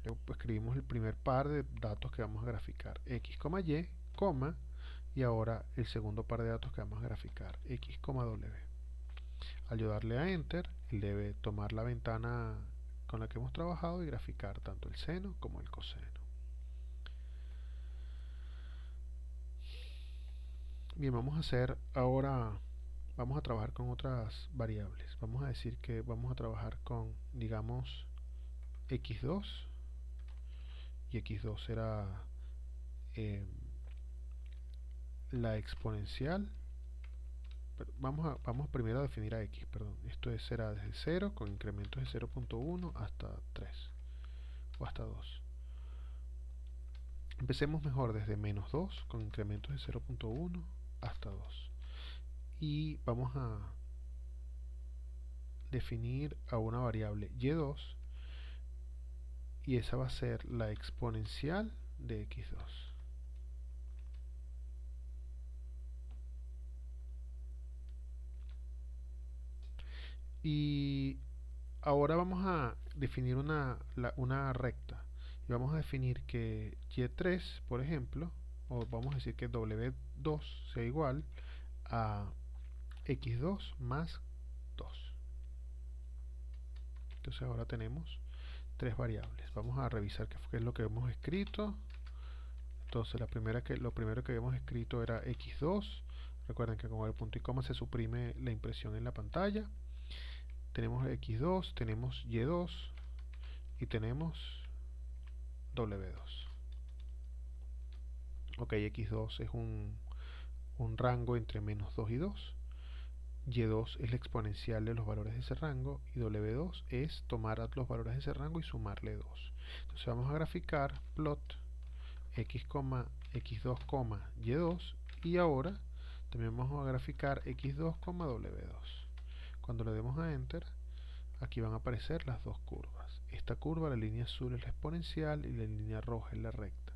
luego escribimos el primer par de datos que vamos a graficar, x, y, y ahora el segundo par de datos que vamos a graficar, x, w. Al yo darle a enter, él debe tomar la ventana con la que hemos trabajado y graficar tanto el seno como el coseno. Bien, vamos a hacer ahora, vamos a trabajar con otras variables. Vamos a decir que vamos a trabajar con, digamos, x2, y x2 será eh, la exponencial. Vamos primero a definir a x, perdón. Esto será desde 0 con incrementos de 0.1 hasta 3 o hasta 2. Empecemos mejor desde menos 2 con incrementos de 0.1 hasta 2. Y vamos a definir a una variable y2, y esa va a ser la exponencial de x2. Y ahora vamos a definir una recta. Y vamos a definir que y3, por ejemplo, o vamos a decir que w2 sea igual a x2 más 2. Entonces ahora tenemos tres variables. Vamos a revisar qué es lo que hemos escrito. Entonces lo primero que habíamos escrito era x2. Recuerden que con el punto y coma se suprime la impresión en la pantalla. Tenemos x2, tenemos y2 y tenemos w2. Ok, x2 es un rango entre menos 2 y 2. Y2 es la exponencial de los valores de ese rango y W2 es tomar los valores de ese rango y sumarle 2. Entonces vamos a graficar plot x, x2, y2, y ahora también vamos a graficar x2, w2. Cuando le demos a enter, aquí van a aparecer las dos curvas. Esta curva, la línea azul es la exponencial y la línea roja es la recta.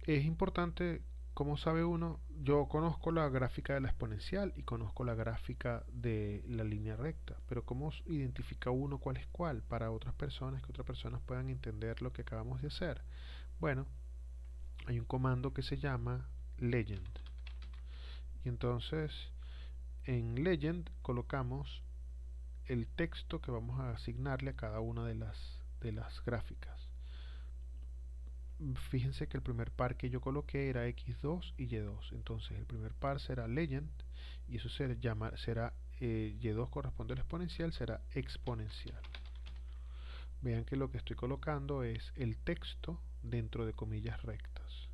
Es importante, como sabe uno, yo conozco la gráfica de la exponencial y conozco la gráfica de la línea recta, pero ¿cómo identifica uno cuál es cuál para otras personas, que otras personas puedan entender lo que acabamos de hacer? Bueno, hay un comando que se llama legend, y entonces en legend colocamos el texto que vamos a asignarle a cada una de las gráficas. Fíjense que el primer par que yo coloqué era x2 y y2. Entonces el primer par será legend y eso será y2 corresponde a la exponencial, será exponencial. Vean que lo que estoy colocando es el texto dentro de comillas rectas,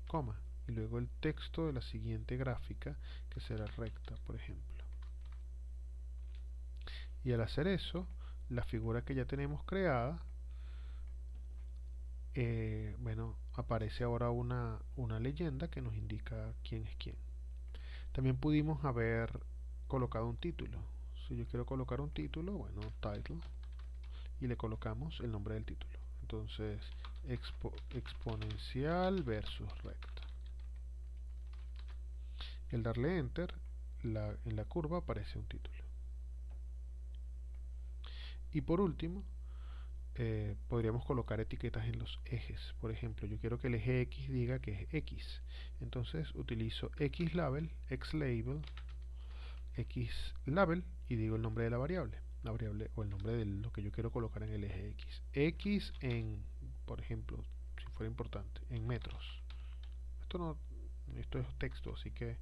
coma, y luego el texto de la siguiente gráfica que será recta, por ejemplo. Y al hacer eso, la figura que ya tenemos creada, bueno, aparece ahora una leyenda que nos indica quién es quién. También pudimos haber colocado un título. Si yo quiero colocar un título, bueno, title, y le colocamos el nombre del título. Entonces, exponencial versus recta. El darle enter, en la curva aparece un título. Y por último, podríamos colocar etiquetas en los ejes. Por ejemplo, yo quiero que el eje X diga que es X. Entonces utilizo xlabel, xlabel y digo el nombre de la variable o el nombre de lo que yo quiero colocar en el eje x en, por ejemplo, si fuera importante, en metros. Esto no, esto es texto, así que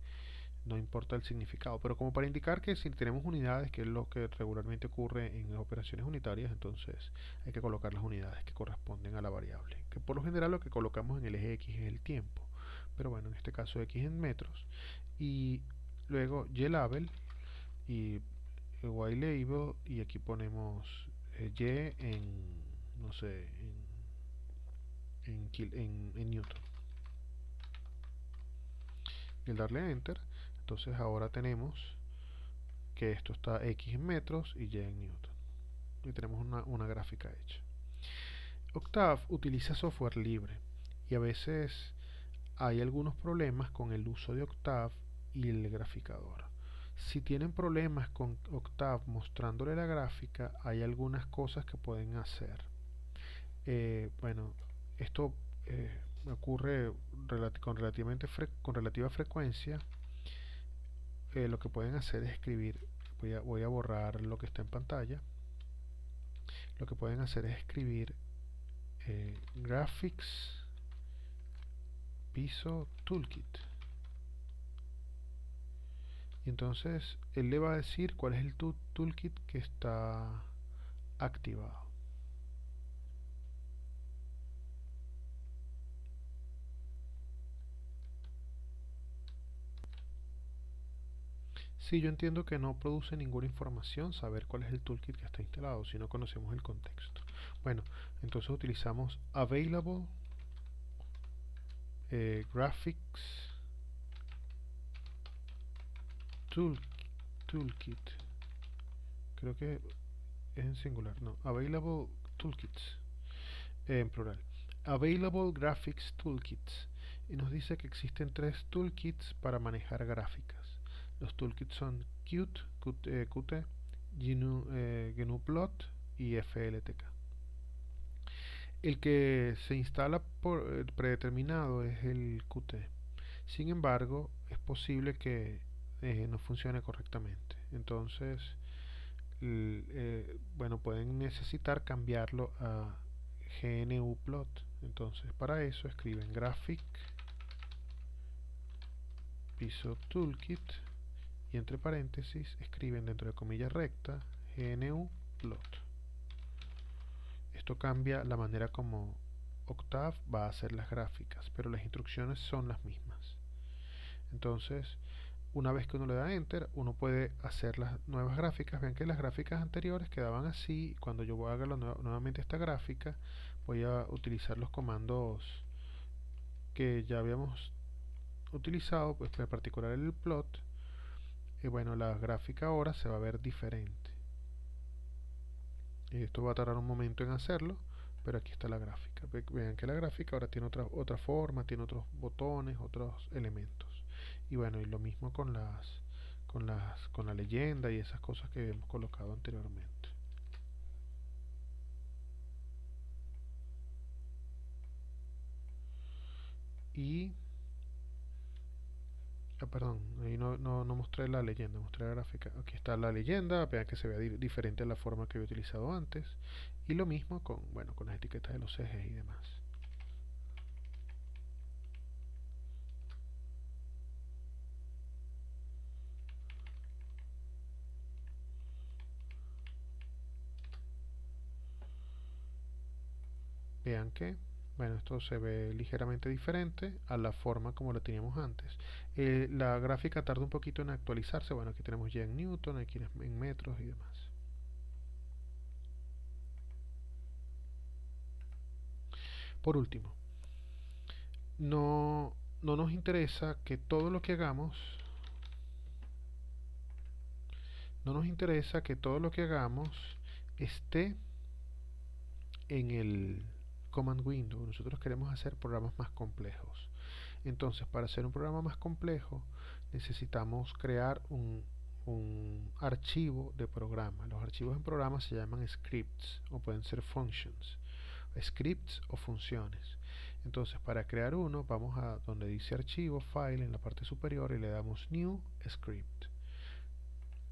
no importa el significado, pero como para indicar que si tenemos unidades, que es lo que regularmente ocurre en las operaciones unitarias, entonces hay que colocar las unidades que corresponden a la variable, que por lo general lo que colocamos en el eje x es el tiempo, pero bueno, en este caso x en metros, y luego ylabel y ylabel, y aquí ponemos y no sé, en newton, y al darle a enter, entonces ahora tenemos que esto está x en metros y y en newton, y tenemos una gráfica hecha. Octave utiliza software libre y a veces hay algunos problemas con el uso de Octave y el graficador. Si tienen problemas con Octave mostrándole la gráfica, hay algunas cosas que pueden hacer. Bueno, esto ocurre con relativa frecuencia. Lo que pueden hacer es escribir, voy a borrar lo que está en pantalla. Lo que pueden hacer es escribir graphics piso toolkit, y entonces él le va a decir cuál es el toolkit que está activado. Si yo entiendo que no produce ninguna información saber cuál es el toolkit que está instalado si no conocemos el contexto. Bueno, entonces utilizamos available graphics toolkit. Creo que es en singular, no, available toolkits en plural. Available graphics toolkits, y nos dice que existen 3 toolkits para manejar gráficas. Los toolkits son Qt, GNUplot y FLTK. El que se instala por predeterminado es el Qt. Sin embargo, es posible que no funcione correctamente. Entonces, bueno, pueden necesitar cambiarlo a GNUplot. Entonces, para eso escriben graphic piso toolkit y entre paréntesis escriben dentro de comillas recta GNUplot. Esto cambia la manera como Octave va a hacer las gráficas, pero las instrucciones son las mismas. Entonces, una vez que uno le da enter, uno puede hacer las nuevas gráficas. Vean que las gráficas anteriores quedaban así. Cuando yo haga nuevamente esta gráfica, voy a utilizar los comandos que ya habíamos utilizado, pues en particular el plot. Y bueno, la gráfica ahora se va a ver diferente. Y esto va a tardar un momento en hacerlo, pero aquí está la gráfica. Vean que la gráfica ahora tiene otra forma, tiene otros botones, otros elementos. Y bueno, y lo mismo con con la leyenda y esas cosas que hemos colocado anteriormente. Y perdón, ahí no mostré la leyenda, mostré la gráfica. Aquí está la leyenda, vean que se ve diferente a la forma que había utilizado antes. Y lo mismo con, bueno, con las etiquetas de los ejes y demás. Vean que, bueno, esto se ve ligeramente diferente a la forma como lo teníamos antes. La gráfica tarda un poquito en actualizarse. Bueno, aquí tenemos ya en Newton, aquí en metros y demás. Por último, no nos interesa que todo lo que hagamos, no nos interesa que todo lo que hagamos esté en el command window. Nosotros queremos hacer programas más complejos. Entonces, para hacer un programa más complejo, necesitamos crear un archivo de programa. Los archivos en programa se llaman scripts o pueden ser functions, scripts o funciones. Entonces, para crear uno, vamos a donde dice archivo, file en la parte superior y le damos new script.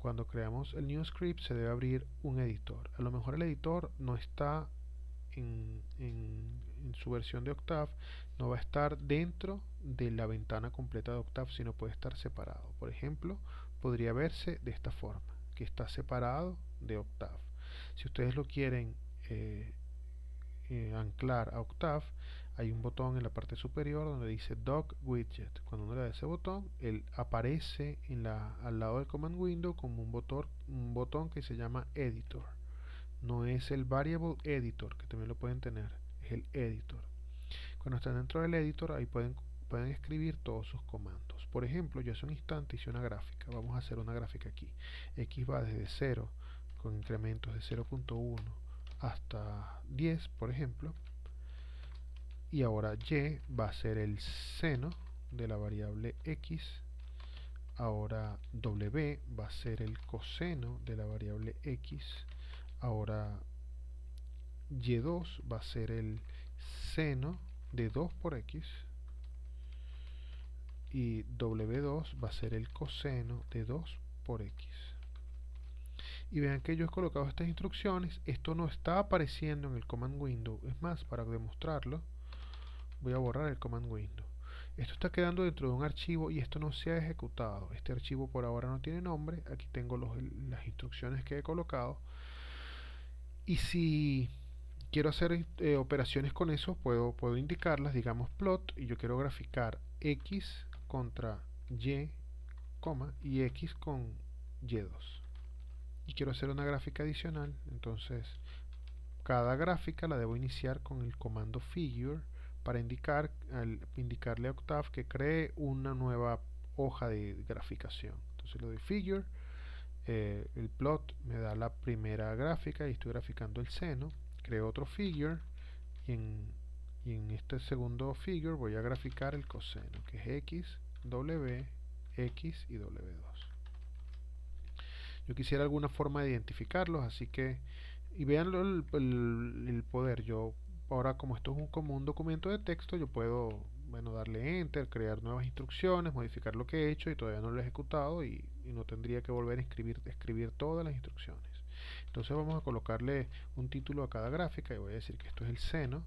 cuando creamos el new script se debe abrir un editor. A lo mejor el editor no está en su versión de Octave, no va a estar dentro de la ventana completa de Octave, sino puede estar separado. Por ejemplo, podría verse de esta forma, que está separado de Octave. Si ustedes lo quieren anclar a Octave, hay un botón en la parte superior donde dice Dock Widget. Cuando uno le da ese botón, él aparece al lado del Command Window como un botón que se llama Editor. No es el Variable Editor, que también lo pueden tener, es el Editor. Cuando están dentro del Editor, ahí pueden escribir todos sus comandos. Por ejemplo, yo hace un instante hice una gráfica. Vamos a hacer una gráfica aquí. X va desde 0, con incrementos de 0.1 hasta 10, por ejemplo. Y ahora y va a ser el seno de la variable x. Ahora w va a ser el coseno de la variable x. Ahora y2 va a ser el seno de 2 por x. Y w2 va a ser el coseno de 2 por x. Y vean que yo he colocado estas instrucciones. Esto no está apareciendo en el command window. Es más, para demostrarlo, voy a borrar el command window. Esto está quedando dentro de un archivo y esto no se ha ejecutado. Este archivo por ahora no tiene nombre. Aquí tengo las instrucciones que he colocado. Y si quiero hacer operaciones con eso, puedo indicarlas. Digamos plot, y yo quiero graficar x contra y, y x con y2. Y quiero hacer una gráfica adicional. Entonces cada gráfica la debo iniciar con el comando figure para indicarle a Octave que cree una nueva hoja de graficación. Entonces le doy figure, el plot me da la primera gráfica y estoy graficando el seno. Creo otro figure y en este segundo figure voy a graficar el coseno, que es x, w, x y w2. Yo quisiera alguna forma de identificarlos, así que, y vean el poder. Yo ahora, como esto es como un documento de texto, yo puedo, bueno, darle enter, crear nuevas instrucciones, modificar lo que he hecho y todavía no lo he ejecutado y no tendría que volver a escribir todas las instrucciones. Entonces vamos a colocarle un título a cada gráfica y voy a decir que esto es el seno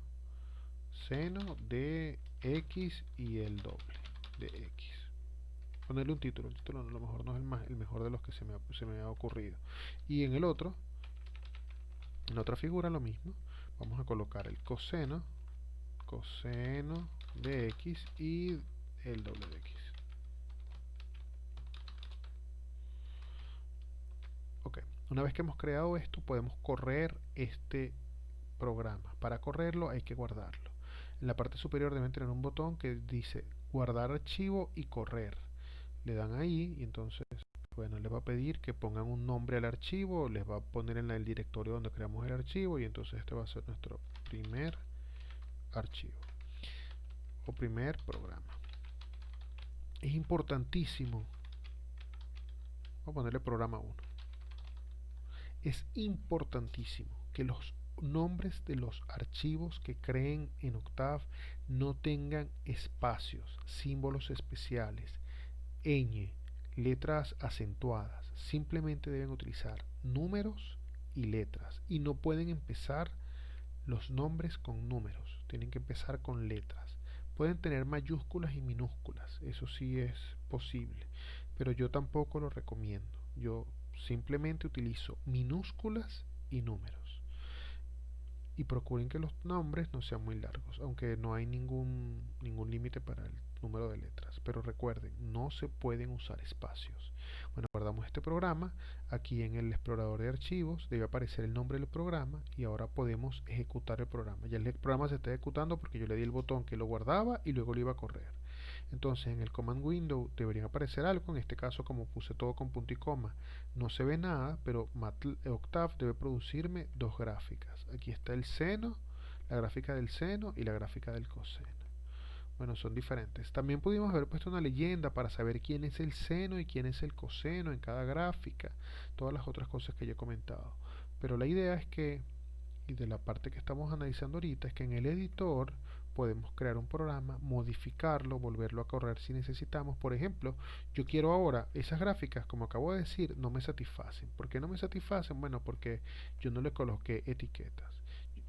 de x y el doble de x. Ponerle un título. El título a lo mejor no es el mejor de los que se me ha ocurrido. Y en en otra figura lo mismo. Vamos a colocar el coseno de x y el doble de x. Ok, una vez que hemos creado esto, podemos correr este programa. Para correrlo hay que guardarlo. En la parte superior deben tener un botón que dice guardar archivo y correr. Le dan ahí y entonces, bueno, les va a pedir que pongan un nombre al archivo, les va a poner en el directorio donde creamos el archivo y entonces este va a ser nuestro primer archivo o primer programa. Es importantísimo, voy a ponerle programa 1. Es importantísimo que los nombres de los archivos que creen en Octave no tengan espacios, símbolos especiales, ñ, letras acentuadas. Simplemente deben utilizar números y letras y no pueden empezar los nombres con números, tienen que empezar con letras. Pueden tener mayúsculas y minúsculas, eso sí es posible, pero yo tampoco lo recomiendo. Yo simplemente utilizo minúsculas y números. Y procuren que los nombres no sean muy largos, aunque no hay ningún límite para el número de letras. Pero recuerden, no se pueden usar espacios. Bueno, guardamos este programa. Aquí en el explorador de archivos debe aparecer el nombre del programa y ahora podemos ejecutar el programa. Ya el programa se está ejecutando porque yo le di el botón que lo guardaba y luego lo iba a correr. Entonces en el command window debería aparecer algo. En este caso, como puse todo con punto y coma, no se ve nada, pero Octave debe producirme dos gráficas. Aquí está el seno, la gráfica del seno y la gráfica del coseno. Bueno, son diferentes. También pudimos haber puesto una leyenda para saber quién es el seno y quién es el coseno en cada gráfica, todas las otras cosas que ya he comentado. Pero la idea es que, y de la parte que estamos analizando ahorita, es que en el editor podemos crear un programa, modificarlo, volverlo a correr si necesitamos. Por ejemplo, yo quiero ahora esas gráficas, como acabo de decir, no me satisfacen. ¿Por qué no me satisfacen? Bueno, porque yo no le coloqué etiquetas.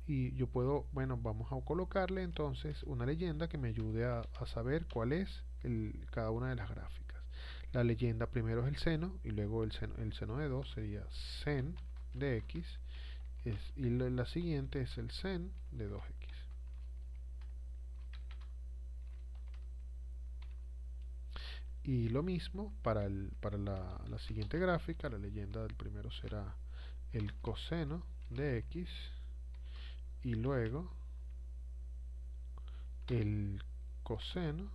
Y yo puedo, bueno, vamos a colocarle entonces una leyenda que me ayude a saber cuál es cada una de las gráficas. La leyenda primero es el seno y luego el seno de 2 sería sen de x y la siguiente es el sen de 2x. Y lo mismo para la siguiente gráfica, la leyenda del primero será el coseno de x y luego el coseno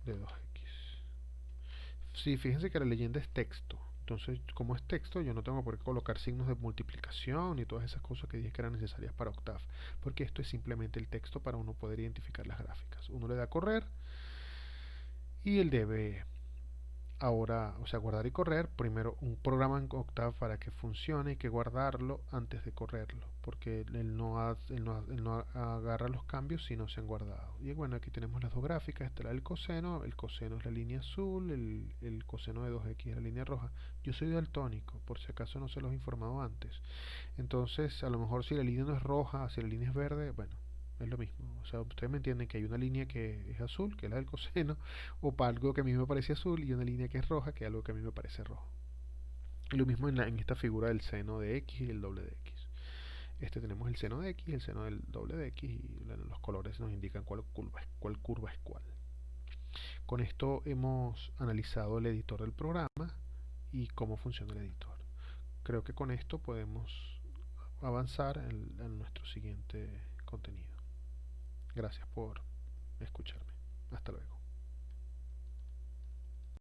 de 2x. Sí, fíjense que la leyenda es texto. Entonces, como es texto, yo no tengo por qué colocar signos de multiplicación y todas esas cosas que dije que eran necesarias para Octave, porque esto es simplemente el texto para uno poder identificar las gráficas. Uno le da a correr y él debe ahora, o sea, guardar y correr. Primero, un programa en Octave para que funcione hay que guardarlo antes de correrlo, porque él no agarra los cambios si no se han guardado. Y bueno, aquí tenemos las dos gráficas. Esta es el coseno es la línea azul, el coseno de 2x es la línea roja. Yo soy daltónico, por si acaso no se los he informado antes. Entonces, a lo mejor si la línea no es roja, si la línea es verde, bueno, es lo mismo. O sea, ustedes me entienden que hay una línea que es azul, que es la del coseno, o para algo que a mí me parece azul, y una línea que es roja, que es algo que a mí me parece rojo. Y lo mismo en esta figura del seno de x y el doble de x. Tenemos el seno de x y el seno del doble de x, y los colores nos indican cuál curva es cuál. Con esto hemos analizado el editor del programa y cómo funciona el editor. Creo que con esto podemos avanzar en nuestro siguiente contenido. Gracias por escucharme. Hasta luego.